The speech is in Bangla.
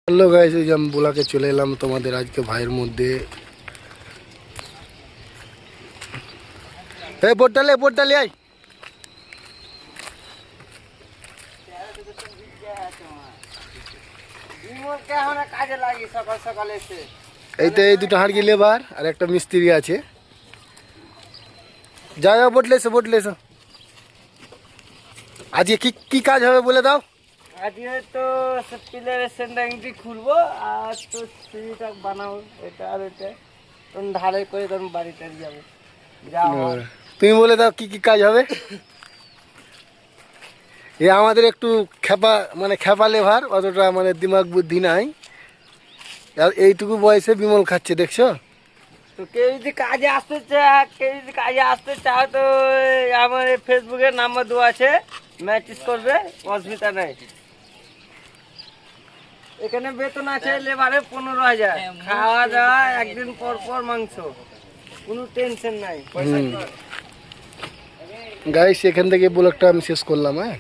হ্যালো গাইস, ওই যে আমি বোলাকে চলে এলাম তোমাদের আজকে ভাইয়ের মধ্যে। এই বোটটালে আয়। এই তো এই দুটো হাঁড়ি লেবার আর একটা মিস্ত্রি আছে। যাও যাও, বোটলে এসো। আজকে কি কি কাজ হবে বলে দাও। আজকে তো পিলারের সেন্টারিংটি খুলবো আর তো সিঁড়িটা বানাবো, এটা আর এটা তখন ঢালাই করে তখন বাড়িতে যাবো। তুমি বলে দাও কি কি কাজ হবে। এ আমাদের একটু খেপা লেভার, অতটা দিমাগ বুদ্ধি নাই। আর এইটুকু বয়সে বিমল খাচ্ছে, দেখছো। তো কেউ যদি কাজে আসতে চাও তো আমার ফেসবুকের নাম্বার দেওয়া আছে, ম্যাচেস করবে, অসুবিধা নেই। এখানে বেতন আছে লেবারে 15,000, খাওয়া দাওয়া একদিন পর পর মাংস, কোনো টেনশন নাই। গাইস, এখান থেকে ব্লগটা আমি শেষ করলাম। হ্যাঁ।